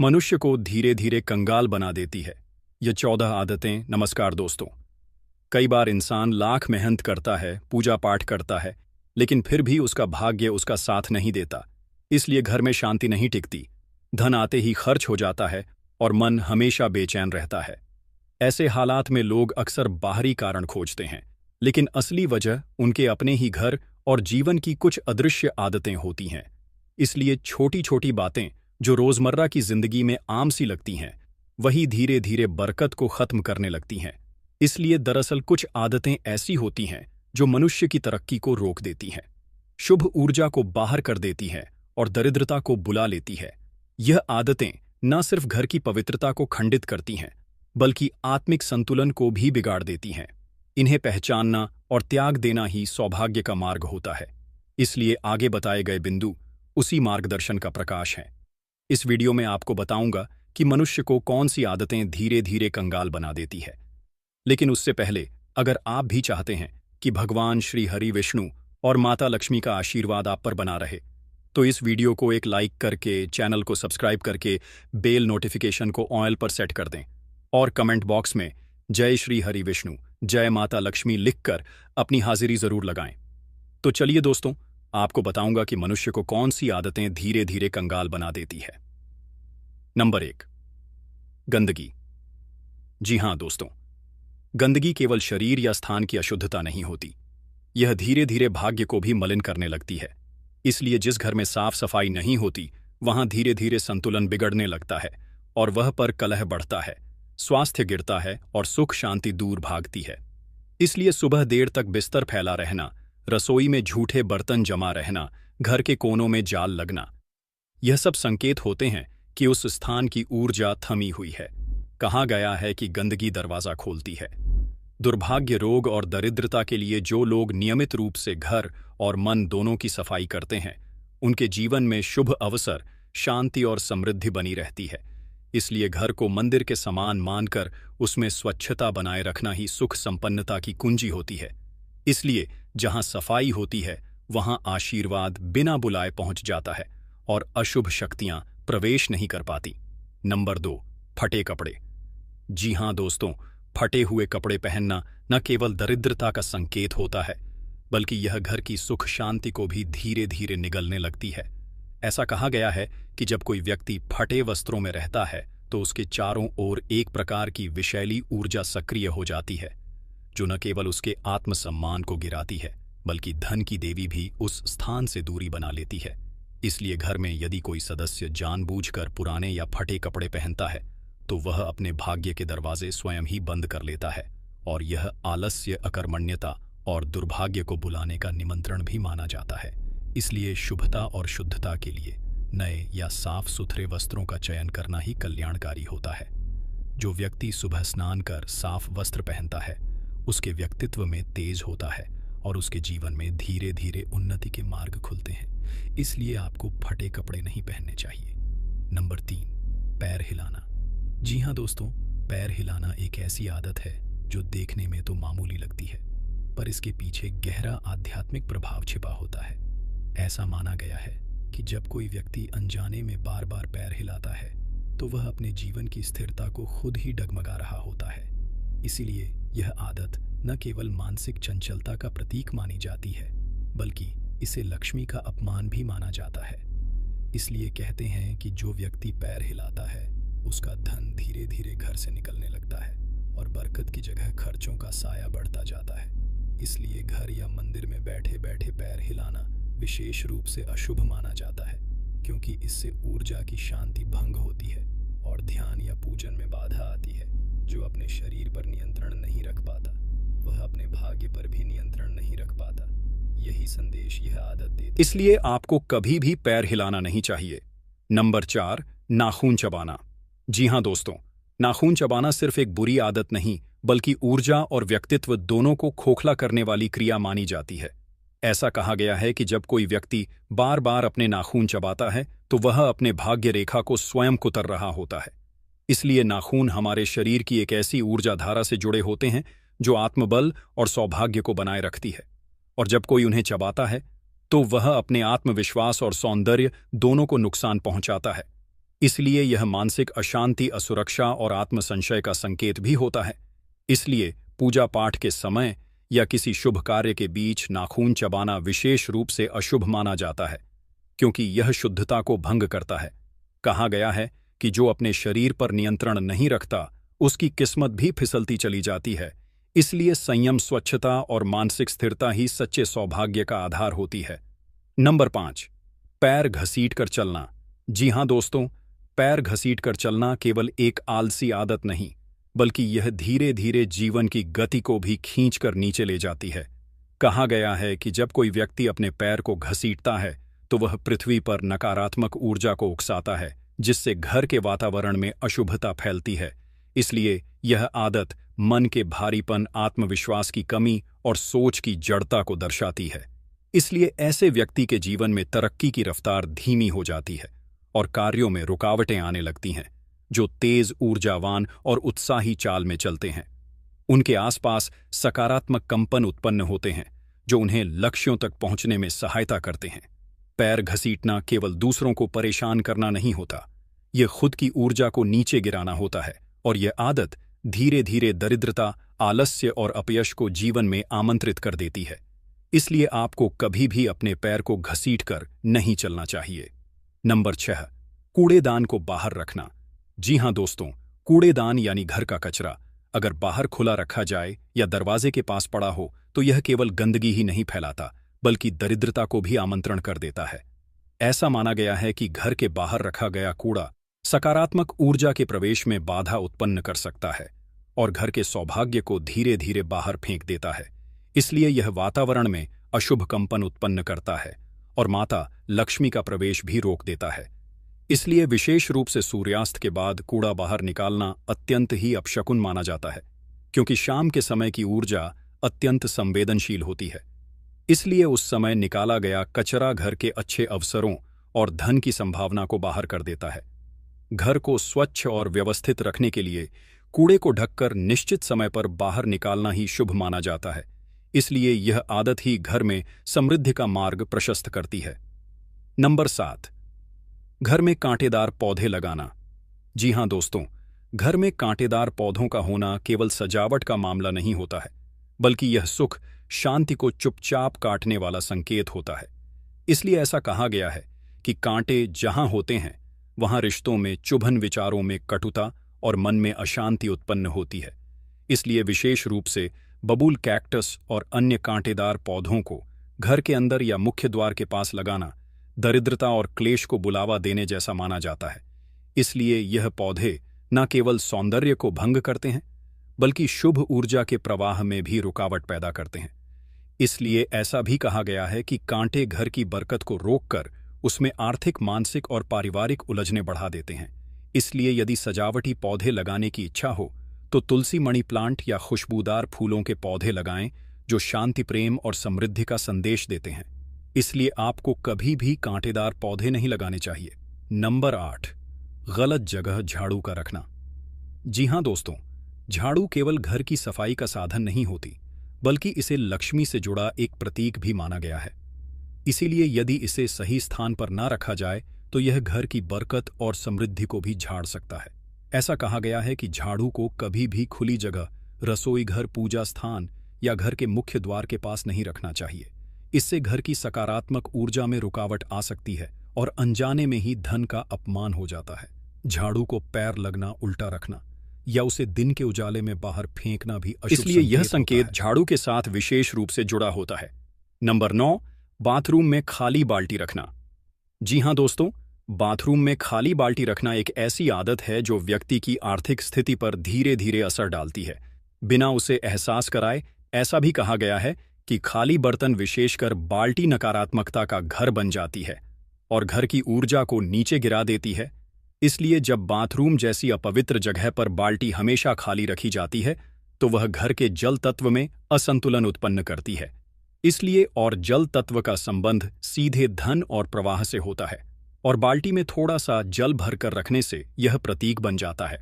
मनुष्य को धीरे धीरे कंगाल बना देती है। ये 14 आदतें। नमस्कार दोस्तों। कई बार इंसान लाख मेहनत करता है, पूजा पाठ करता है, लेकिन फिर भी उसका भाग्य उसका साथ नहीं देता। इसलिए घर में शांति नहीं टिकती, धन आते ही खर्च हो जाता है और मन हमेशा बेचैन रहता है। ऐसे हालात में लोग अक्सर बाहरी कारण खोजते हैं, लेकिन असली वजह उनके अपने ही घर और जीवन की कुछ अदृश्य आदतें होती हैं। इसलिए छोटी छोटी बातें जो रोजमर्रा की जिंदगी में आम सी लगती हैं, वही धीरे धीरे बरकत को खत्म करने लगती हैं। इसलिए दरअसल कुछ आदतें ऐसी होती हैं जो मनुष्य की तरक्की को रोक देती हैं, शुभ ऊर्जा को बाहर कर देती हैं और दरिद्रता को बुला लेती है। यह आदतें न सिर्फ घर की पवित्रता को खंडित करती हैं, बल्कि आत्मिक संतुलन को भी बिगाड़ देती हैं। इन्हें पहचानना और त्याग देना ही सौभाग्य का मार्ग होता है। इसलिए आगे बताए गए बिंदु उसी मार्गदर्शन का प्रकाश हैं। इस वीडियो में आपको बताऊंगा कि मनुष्य को कौन सी आदतें धीरे धीरे कंगाल बना देती है। लेकिन उससे पहले अगर आप भी चाहते हैं कि भगवान श्री हरि विष्णु और माता लक्ष्मी का आशीर्वाद आप पर बना रहे, तो इस वीडियो को एक लाइक करके, चैनल को सब्सक्राइब करके, बेल नोटिफिकेशन को ऑल पर सेट कर दें और कमेंट बॉक्स में जय श्री हरि विष्णु, जय माता लक्ष्मी लिखकर अपनी हाजिरी जरूर लगाएं। तो चलिए दोस्तों, आपको बताऊंगा कि मनुष्य को कौन सी आदतें धीरे धीरे कंगाल बना देती है। नंबर 1, गंदगी। जी हां दोस्तों, गंदगी केवल शरीर या स्थान की अशुद्धता नहीं होती, यह धीरे धीरे भाग्य को भी मलिन करने लगती है। इसलिए जिस घर में साफ सफाई नहीं होती, वहां धीरे धीरे संतुलन बिगड़ने लगता है और वह पर कलह बढ़ता है, स्वास्थ्य गिरता है और सुख शांति दूर भागती है। इसलिए सुबह देर तक बिस्तर फैला रहना, रसोई में झूठे बर्तन जमा रहना, घर के कोनों में जाल लगना, यह सब संकेत होते हैं कि उस स्थान की ऊर्जा थमी हुई है। कहा गया है कि गंदगी दरवाजा खोलती है। दुर्भाग्य, रोग और दरिद्रता के लिए जो लोग नियमित रूप से घर और मन दोनों की सफाई करते हैं, उनके जीवन में शुभ अवसर, शांति और समृद्धि बनी रहती है। इसलिए घर को मंदिर के समान मानकर उसमें स्वच्छता बनाए रखना ही सुख संपन्नता की कुंजी होती है। इसलिए जहां सफाई होती है, वहां आशीर्वाद बिना बुलाए पहुंच जाता है और अशुभ शक्तियां प्रवेश नहीं कर पाती। नंबर 2, फटे कपड़े। जी हां दोस्तों, फटे हुए कपड़े पहनना न केवल दरिद्रता का संकेत होता है, बल्कि यह घर की सुख शांति को भी धीरे धीरे निगलने लगती है। ऐसा कहा गया है कि जब कोई व्यक्ति फटे वस्त्रों में रहता है, तो उसके चारों ओर एक प्रकार की विषैली ऊर्जा सक्रिय हो जाती है, जो न केवल उसके आत्मसम्मान को गिराती है, बल्कि धन की देवी भी उस स्थान से दूरी बना लेती है। इसलिए घर में यदि कोई सदस्य जानबूझकर पुराने या फटे कपड़े पहनता है, तो वह अपने भाग्य के दरवाजे स्वयं ही बंद कर लेता है और यह आलस्य, अकर्मण्यता और दुर्भाग्य को बुलाने का निमंत्रण भी माना जाता है। इसलिए शुभता और शुद्धता के लिए नए या साफ सुथरे वस्त्रों का चयन करना ही कल्याणकारी होता है। जो व्यक्ति सुबह स्नान कर साफ वस्त्र पहनता है, उसके व्यक्तित्व में तेज होता है और उसके जीवन में धीरे धीरे उन्नति के मार्ग खुलते हैं। इसलिए आपको फटे कपड़े नहीं पहनने चाहिए। नंबर 3, पैर हिलाना। जी हां दोस्तों, पैर हिलाना एक ऐसी आदत है जो देखने में तो मामूली लगती है, पर इसके पीछे गहरा आध्यात्मिक प्रभाव छिपा होता है। ऐसा माना गया है कि जब कोई व्यक्ति अनजाने में बार बार पैर हिलाता है, तो वह अपने जीवन की स्थिरता को खुद ही डगमगा रहा होता है। इसीलिए यह आदत न केवल मानसिक चंचलता का प्रतीक मानी जाती है, बल्कि इसे लक्ष्मी का अपमान भी माना जाता है। इसलिए कहते हैं कि जो व्यक्ति पैर हिलाता है, उसका धन धीरे धीरे घर से निकलने लगता है और बरकत की जगह खर्चों का साया बढ़ता जाता है। इसलिए घर या मंदिर में बैठे बैठे पैर हिलाना विशेष रूप से अशुभ माना जाता है, क्योंकि इससे ऊर्जा की शांति भंग होती है और ध्यान या पूजन में बाधा आती है। जो अपने शरीर पर नियंत्रण नहीं रख पाता, वह अपने भाग्य पर भी नियंत्रण नहीं रख पाता। यही संदेश यह आदत देती। इसलिए आपको कभी भी पैर हिलाना नहीं चाहिए। नंबर 4, नाखून चबाना। जी हां दोस्तों, नाखून चबाना सिर्फ एक बुरी आदत नहीं, बल्कि ऊर्जा और व्यक्तित्व दोनों को खोखला करने वाली क्रिया मानी जाती है। ऐसा कहा गया है कि जब कोई व्यक्ति बार बार अपने नाखून चबाता है, तो वह अपने भाग्य रेखा को स्वयं कुतर रहा होता है। इसलिए नाखून हमारे शरीर की एक ऐसी ऊर्जा धारा से जुड़े होते हैं जो आत्मबल और सौभाग्य को बनाए रखती है, और जब कोई उन्हें चबाता है, तो वह अपने आत्मविश्वास और सौंदर्य दोनों को नुकसान पहुंचाता है। इसलिए यह मानसिक अशांति, असुरक्षा और आत्मसंशय का संकेत भी होता है। इसलिए पूजा पाठ के समय या किसी शुभ कार्य के बीच नाखून चबाना विशेष रूप से अशुभ माना जाता है, क्योंकि यह शुद्धता को भंग करता है। कहा गया है कि जो अपने शरीर पर नियंत्रण नहीं रखता, उसकी किस्मत भी फिसलती चली जाती है। इसलिए संयम, स्वच्छता और मानसिक स्थिरता ही सच्चे सौभाग्य का आधार होती है। नंबर 5, पैर घसीटकर चलना। जी हां दोस्तों, पैर घसीटकर चलना केवल एक आलसी आदत नहीं, बल्कि यह धीरे धीरे जीवन की गति को भी खींचकर नीचे ले जाती है। कहा गया है कि जब कोई व्यक्ति अपने पैर को घसीटता है तो वह पृथ्वी पर नकारात्मक ऊर्जा को उकसाता है, जिससे घर के वातावरण में अशुभता फैलती है। इसलिए यह आदत मन के भारीपन, आत्मविश्वास की कमी और सोच की जड़ता को दर्शाती है। इसलिए ऐसे व्यक्ति के जीवन में तरक्की की रफ्तार धीमी हो जाती है और कार्यों में रुकावटें आने लगती हैं। जो तेज, ऊर्जावान और उत्साही चाल में चलते हैं, उनके आसपास सकारात्मक कंपन उत्पन्न होते हैं, जो उन्हें लक्ष्यों तक पहुंचने में सहायता करते हैं। पैर घसीटना केवल दूसरों को परेशान करना नहीं होता, यह खुद की ऊर्जा को नीचे गिराना होता है, और यह आदत धीरे धीरे दरिद्रता, आलस्य और अपयश को जीवन में आमंत्रित कर देती है। इसलिए आपको कभी भी अपने पैर को घसीटकर नहीं चलना चाहिए। नंबर 6, कूड़ेदान को बाहर रखना। जी हां दोस्तों, कूड़ेदान यानी घर का कचरा अगर बाहर खुला रखा जाए या दरवाजे के पास पड़ा हो तो यह केवल गंदगी ही नहीं फैलाता, बल्कि दरिद्रता को भी आमंत्रण कर देता है। ऐसा माना गया है कि घर के बाहर रखा गया कूड़ा सकारात्मक ऊर्जा के प्रवेश में बाधा उत्पन्न कर सकता है और घर के सौभाग्य को धीरे धीरे बाहर फेंक देता है। इसलिए यह वातावरण में अशुभ कंपन उत्पन्न करता है और माता लक्ष्मी का प्रवेश भी रोक देता है। इसलिए विशेष रूप से सूर्यास्त के बाद कूड़ा बाहर निकालना अत्यंत ही अपशकुन माना जाता है, क्योंकि शाम के समय की ऊर्जा अत्यंत संवेदनशील होती है। इसलिए उस समय निकाला गया कचरा घर के अच्छे अवसरों और धन की संभावना को बाहर कर देता है। घर को स्वच्छ और व्यवस्थित रखने के लिए कूड़े को ढककर निश्चित समय पर बाहर निकालना ही शुभ माना जाता है। इसलिए यह आदत ही घर में समृद्धि का मार्ग प्रशस्त करती है। नंबर 7, घर में कांटेदार पौधे लगाना। जी हां दोस्तों, घर में कांटेदार पौधों का होना केवल सजावट का मामला नहीं होता है, बल्कि यह सुख, शांति को चुपचाप काटने वाला संकेत होता है। इसलिए ऐसा कहा गया है कि कांटे जहां होते हैं वहां रिश्तों में चुभन, विचारों में कटुता और मन में अशांति उत्पन्न होती है। इसलिए विशेष रूप से बबूल, कैक्टस और अन्य कांटेदार पौधों को घर के अंदर या मुख्य द्वार के पास लगाना दरिद्रता और क्लेश को बुलावा देने जैसा माना जाता है। इसलिए यह पौधे न केवल सौंदर्य को भंग करते हैं, बल्कि शुभ ऊर्जा के प्रवाह में भी रुकावट पैदा करते हैं। इसलिए ऐसा भी कहा गया है कि कांटे घर की बरकत को रोककर उसमें आर्थिक, मानसिक और पारिवारिक उलझने बढ़ा देते हैं। इसलिए यदि सजावटी पौधे लगाने की इच्छा हो तो तुलसी, मनी प्लांट या खुशबूदार फूलों के पौधे लगाएं, जो शांति, प्रेम और समृद्धि का संदेश देते हैं। इसलिए आपको कभी भी कांटेदार पौधे नहीं लगाने चाहिए। नंबर 8, गलत जगह झाड़ू का रखना। जी हां दोस्तों, झाड़ू केवल घर की सफाई का साधन नहीं होती, बल्कि इसे लक्ष्मी से जुड़ा एक प्रतीक भी माना गया है। इसीलिए यदि इसे सही स्थान पर ना रखा जाए तो यह घर की बरकत और समृद्धि को भी झाड़ सकता है। ऐसा कहा गया है कि झाड़ू को कभी भी खुली जगह, रसोई घर, पूजा स्थान या घर के मुख्य द्वार के पास नहीं रखना चाहिए। इससे घर की सकारात्मक ऊर्जा में रुकावट आ सकती है और अनजाने में ही धन का अपमान हो जाता है। झाड़ू को पैर लगना, उल्टा रखना या उसे दिन के उजाले में बाहर फेंकना भी अशुभ संकेत होता है। इसलिए यह संकेत झाड़ू के साथ विशेष रूप से जुड़ा होता है। नंबर 9, बाथरूम में खाली बाल्टी रखना। जी हां दोस्तों, बाथरूम में खाली बाल्टी रखना एक ऐसी आदत है जो व्यक्ति की आर्थिक स्थिति पर धीरे धीरे असर डालती है, बिना उसे एहसास कराए। ऐसा भी कहा गया है कि खाली बर्तन, विशेषकर बाल्टी, नकारात्मकता का घर बन जाती है और घर की ऊर्जा को नीचे गिरा देती है। इसलिए जब बाथरूम जैसी अपवित्र जगह पर बाल्टी हमेशा खाली रखी जाती है तो वह घर के जल तत्व में असंतुलन उत्पन्न करती है। इसलिए और जल तत्व का संबंध सीधे धन और प्रवाह से होता है, और बाल्टी में थोड़ा सा जल भरकर रखने से यह प्रतीक बन जाता है।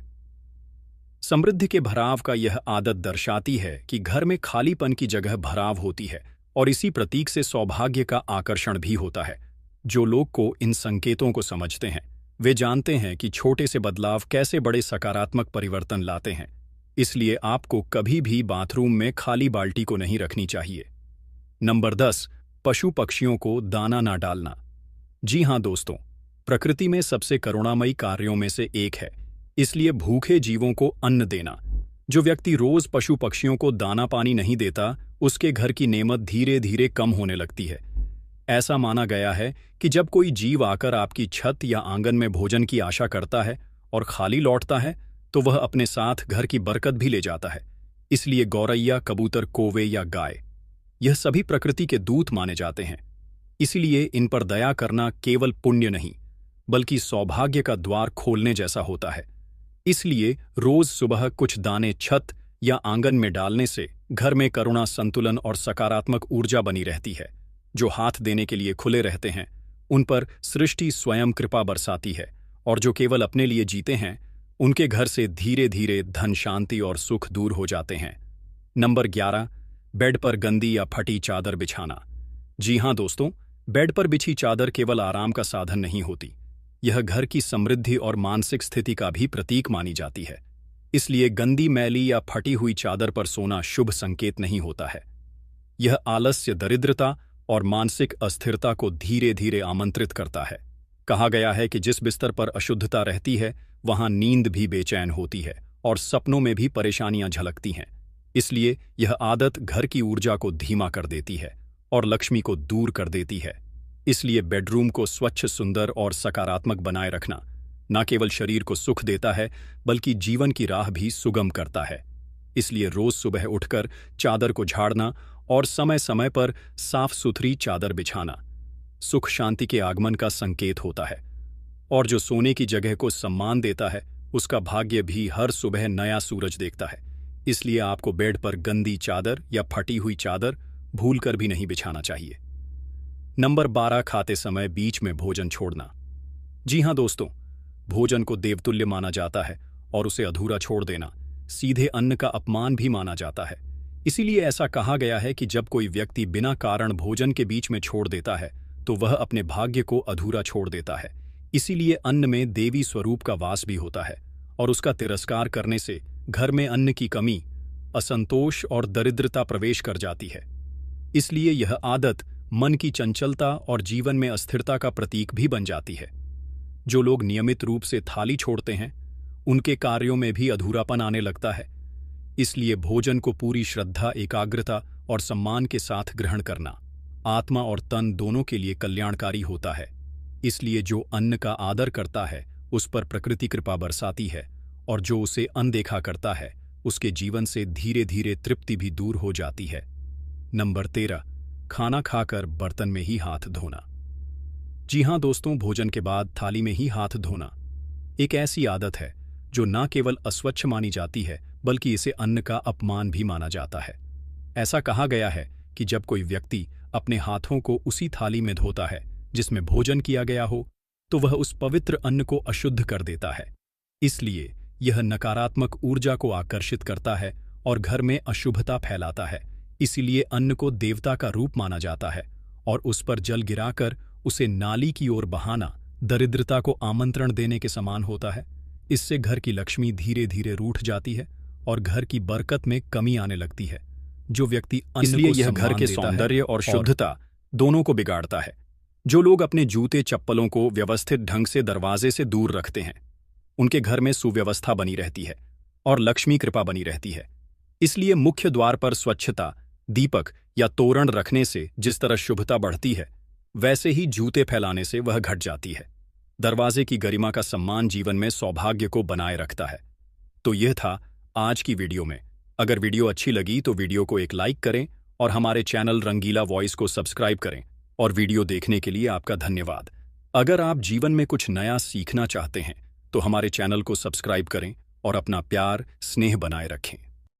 समृद्धि के भराव का यह आदत दर्शाती है कि घर में खालीपन की जगह भराव होती है, और इसी प्रतीक से सौभाग्य का आकर्षण भी होता है। जो लोग को इन संकेतों को समझते हैं वे जानते हैं कि छोटे से बदलाव कैसे बड़े सकारात्मक परिवर्तन लाते हैं। इसलिए आपको कभी भी बाथरूम में खाली बाल्टी को नहीं रखनी चाहिए। नंबर 10, पशु पक्षियों को दाना ना डालना। जी हाँ दोस्तों, प्रकृति में सबसे करुणामयी कार्यों में से एक है, इसलिए भूखे जीवों को अन्न देना। जो व्यक्ति रोज पशु पक्षियों को दाना पानी नहीं देता, उसके घर की नेमत धीरे धीरे कम होने लगती है। ऐसा माना गया है कि जब कोई जीव आकर आपकी छत या आंगन में भोजन की आशा करता है और खाली लौटता है, तो वह अपने साथ घर की बरकत भी ले जाता है। इसलिए गौरैया, कबूतर, कौवे या गाय, यह सभी प्रकृति के दूत माने जाते हैं। इसलिए इन पर दया करना केवल पुण्य नहीं, बल्कि सौभाग्य का द्वार खोलने जैसा होता है। इसलिए रोज सुबह कुछ दाने छत या आंगन में डालने से घर में करुणा, संतुलन और सकारात्मक ऊर्जा बनी रहती है। जो हाथ देने के लिए खुले रहते हैं, उन पर सृष्टि स्वयं कृपा बरसाती है, और जो केवल अपने लिए जीते हैं, उनके घर से धीरे धीरे धन, शांति और सुख दूर हो जाते हैं। नंबर 11, बेड पर गंदी या फटी चादर बिछाना। जी हाँ दोस्तों, बेड पर बिछी चादर केवल आराम का साधन नहीं होती, यह घर की समृद्धि और मानसिक स्थिति का भी प्रतीक मानी जाती है। इसलिए गंदी, मैली या फटी हुई चादर पर सोना शुभ संकेत नहीं होता है। यह आलस्य, दरिद्रता और मानसिक अस्थिरता को धीरे धीरे आमंत्रित करता है। कहा गया है कि जिस बिस्तर पर अशुद्धता रहती है, वहां नींद भी बेचैन होती है और सपनों में भी परेशानियां झलकती हैं। इसलिए यह आदत घर की ऊर्जा को धीमा कर देती है और लक्ष्मी को दूर कर देती है। इसलिए बेडरूम को स्वच्छ, सुंदर और सकारात्मक बनाए रखना न केवल शरीर को सुख देता है, बल्कि जीवन की राह भी सुगम करता है। इसलिए रोज सुबह उठकर चादर को झाड़ना और समय समय पर साफ सुथरी चादर बिछाना सुख, शांति के आगमन का संकेत होता है। और जो सोने की जगह को सम्मान देता है, उसका भाग्य भी हर सुबह नया सूरज देखता है। इसलिए आपको बेड पर गंदी चादर या फटी हुई चादर भूलकर भी नहीं बिछाना चाहिए। नंबर 12, खाते समय बीच में भोजन छोड़ना। जी हाँ दोस्तों, भोजन को देवतुल्य माना जाता है और उसे अधूरा छोड़ देना सीधे अन्न का अपमान भी माना जाता है। इसीलिए ऐसा कहा गया है कि जब कोई व्यक्ति बिना कारण भोजन के बीच में छोड़ देता है, तो वह अपने भाग्य को अधूरा छोड़ देता है। इसीलिए अन्न में देवी स्वरूप का वास भी होता है, और उसका तिरस्कार करने से घर में अन्न की कमी, असंतोष और दरिद्रता प्रवेश कर जाती है। इसलिए यह आदत मन की चंचलता और जीवन में अस्थिरता का प्रतीक भी बन जाती है। जो लोग नियमित रूप से थाली छोड़ते हैं, उनके कार्यों में भी अधूरापन आने लगता है। इसलिए भोजन को पूरी श्रद्धा, एकाग्रता और सम्मान के साथ ग्रहण करना आत्मा और तन दोनों के लिए कल्याणकारी होता है। इसलिए जो अन्न का आदर करता है, उस पर प्रकृति कृपा बरसाती है, और जो उसे अनदेखा करता है, उसके जीवन से धीरे धीरे तृप्ति भी दूर हो जाती है। नंबर 13, खाना खाकर बर्तन में ही हाथ धोना। जी हाँ दोस्तों, भोजन के बाद थाली में ही हाथ धोना एक ऐसी आदत है जो न केवल अस्वच्छ मानी जाती है, बल्कि इसे अन्न का अपमान भी माना जाता है। ऐसा कहा गया है कि जब कोई व्यक्ति अपने हाथों को उसी थाली में धोता है जिसमें भोजन किया गया हो, तो वह उस पवित्र अन्न को अशुद्ध कर देता है। इसलिए यह नकारात्मक ऊर्जा को आकर्षित करता है और घर में अशुभता फैलाता है। इसीलिए अन्न को देवता का रूप माना जाता है, और उस पर जल गिराकर उसे नाली की ओर बहाना दरिद्रता को आमंत्रण देने के समान होता है। इससे घर की लक्ष्मी धीरे धीरे रूठ जाती है और घर की बरकत में कमी आने लगती है। जो व्यक्ति अन्न को यह घर के सौंदर्य और शुद्धता दोनों को बिगाड़ता है। जो लोग अपने जूते, चप्पलों को व्यवस्थित ढंग से दरवाजे से दूर रखते हैं, उनके घर में सुव्यवस्था बनी रहती है और लक्ष्मी कृपा बनी रहती है। इसलिए मुख्य द्वार पर स्वच्छता, दीपक या तोरण रखने से जिस तरह शुभता बढ़ती है, वैसे ही जूते फैलाने से वह घट जाती है। दरवाजे की गरिमा का सम्मान जीवन में सौभाग्य को बनाए रखता है। तो यह था आज की वीडियो में। अगर वीडियो अच्छी लगी तो वीडियो को एक लाइक करें और हमारे चैनल रंगीला वॉइस को सब्सक्राइब करें। और वीडियो देखने के लिए आपका धन्यवाद। अगर आप जीवन में कुछ नया सीखना चाहते हैं तो हमारे चैनल को सब्सक्राइब करें और अपना प्यार, स्नेह बनाए रखें।